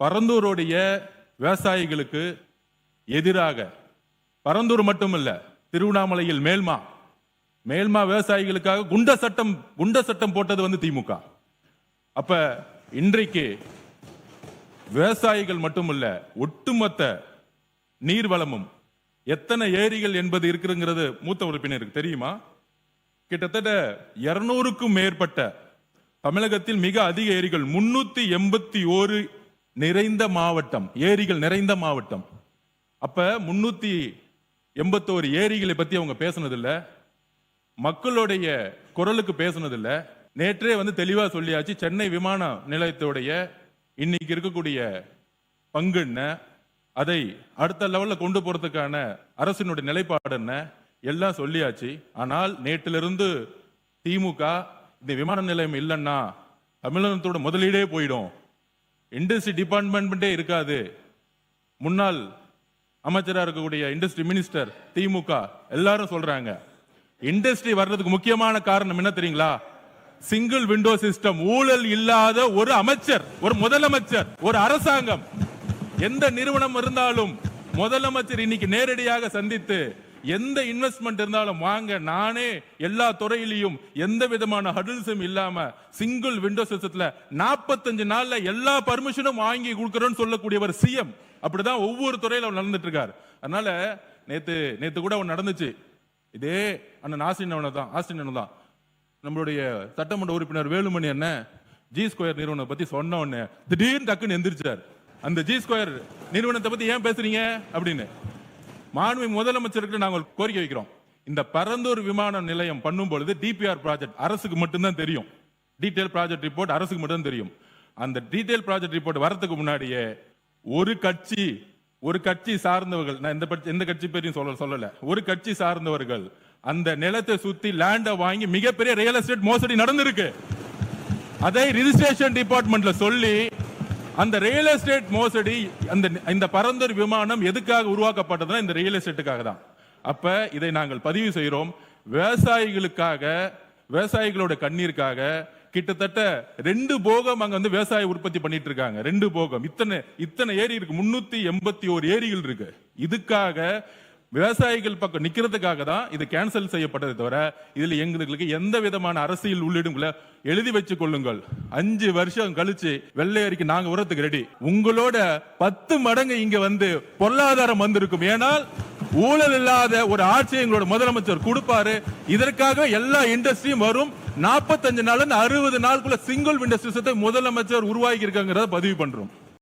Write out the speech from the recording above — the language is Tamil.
பரந்தூருடைய விவசாயிகளுக்கு எதிராக, பரந்தூர் மட்டுமல்ல, திருவண்ணாமலையில் மேல்மா விவசாயிகளுக்காக குண்ட சட்டம் போட்டது திமுக. அப்ப இன்றைக்கு விவசாயிகள் மட்டுமல்ல, ஒட்டுமொத்த நீர்வளமும் எத்தனை ஏரிகள் என்பது இருக்குங்கிறது மூத்த உறுப்பினருக்கு தெரியுமா? கிட்டத்தட்ட 200க்கும் மேற்பட்ட தமிழகத்தில் மிக அதிக ஏரிகள், 381 நிறைந்த மாவட்டம், ஏரிகள் நிறைந்த மாவட்டம். அப்ப 381 ஏரிகளை பத்தி அவங்க பேசினதில்ல, மக்களுடைய குரலுக்கு பேசினதில்ல. நேற்றே தெளிவா சொல்லியாச்சு. சென்னை விமான நிலையத்துடைய இன்னைக்கு இருக்கக்கூடிய பங்கு என்ன, அதை அடுத்த லெவல்ல கொண்டு போறதுக்கான அரசினுடைய நிலைப்பாடு என்ன, எல்லாம் சொல்லியாச்சு. ஆனால் நேற்றிலிருந்து திமுக இந்த விமான நிலையம் இல்லைன்னா தமிழகத்தோட முதலீடே போயிடும், இண்டஸ்ட்ரி டிபார்ட்மெண்ட்டே இருக்காது. முன்னாள் அமைச்சராக இருக்கக்கூடிய இண்டஸ்ட்ரி மினிஸ்டர் திமுக எல்லாரும் சொல்றாங்க. இண்டஸ்ட்ரி வர்றதுக்கு முக்கியமான காரணம் என்ன தெரியுங்களா? Single window system. ஊழல் இல்லாத ஒரு அமைச்சர், ஒரு முதலமைச்சர், ஒரு அரசாங்கம், எந்த நிறுவனம் இருந்தாலும் முதலமைச்சர் இன்னைக்கு நேரடியாக சந்தித்து எந்த இன்வெஸ்ட்மெண்ட் இருந்தாலும் வாங்க, நானே எல்லா துறையிலையும் எந்த விதமான ஹடில்ஸும் இல்லாம சிங்கிள் விண்டோ சிஸ்டத்துல 45 நாள்ல எல்லா பர்மிஷனும் வாங்கி கொடுக்கறோம்னு சொல்லக்கூடியவர் சிஎம். அப்படிதான் ஒவ்வொரு துறையில நடந்துட்டு இருக்காரு. அதனால நேத்து கூட நடந்துச்சு. இதே அண்ணன் ஆஸ்டின் தான் நம்மளுடைய சட்டமன்ற உறுப்பினர் வேலுமணி என்ன ஜி ஸ்கொயர் நிறுவனம் பத்தி சொன்ன உடனே திடீர்னு டக்குன்னு எந்திரிச்சார். அந்த ஜி ஸ்கொயர் நிறுவனத்தை பத்தி ஏன் பேசுறீங்க அப்படின்னு மாண்பு முதலமைச்சருக்கு நாங்கள் கோரிக்கை வைக்கிறோம். இந்த பரந்தூர் விமான நிலையம் பண்ணும் பொழுது டிபிஆர் ப்ராஜெக்ட் அரசுக்கு மட்டும்தான் தெரியும், டீடைல் ப்ராஜெக்ட் ரிப்போர்ட் அரசுக்கு மட்டும் தெரியும். அந்த டீடைல் ப்ராஜெக்ட் ரிப்போர்ட் வரதுக்கு முன்னாடியே ஒரு கட்சி சார்ந்தவர்கள், நான் எந்த கட்சி பேரையும் சொல்லல, ஒரு கட்சி சார்ந்தவர்கள் அந்த நிலத்தை சுத்தி லேண்ட வாங்கி மிகப்பெரிய ரியல் எஸ்டேட் மோசடி நடந்திருக்கு. அதை ரிஜிஸ்ட்ரேஷன் டிபார்ட்மெண்ட்ல சொல்லி அந்த ரியல் எஸ்டேட் மோசடி, இந்த பரந்தூர் விமானம் எதுக்காக உருவாக்கப்பட்டதுன்னா இந்த ரியல் எஸ்டேட்டுக்காக தான். அப்ப இதை நாங்கள் பதிவு செய்கிறோம். விவசாயிகளுக்காக, விவசாயிகளோட கண்ணீருக்காக கிட்டத்தட்ட 2 போகம் அங்க விவசாய உற்பத்தி பண்ணிட்டு இருக்காங்க. 2 போகம், இத்தனை ஏரி இருக்கு, 381 ஏரிகள் இருக்கு. இதுக்காக விவசாயிகள் பக்கம் நிக்கிறதுக்காக தான் இது கேன்சல் செய்யப்பட்டதை தவிர இதுல எங்களுக்கு எந்த விதமான அரசியல் உள்ளிடும் எழுதி வச்சு கொள்ளுங்கள். 5 வருஷம் கழிச்சு வெள்ளை அறிக்கை நாங்க உரத்துக்கு ரெடி. உங்களோட 10 மடங்கு இங்க பொருளாதாரம் வந்திருக்கும். ஏனால் ஊழல் இல்லாத ஒரு ஆட்சி எங்களோட முதலமைச்சர் கொடுப்பாரு. இதற்காக எல்லா இண்டஸ்ட்ரியும் வரும். 45 நாள் 60 நாளுக்குள்ள சிங்கிள் விண்டோ சிஸ்டத்தை முதலமைச்சர் உருவாக்கி இருக்காங்கிறத பதிவு பண்றோம்.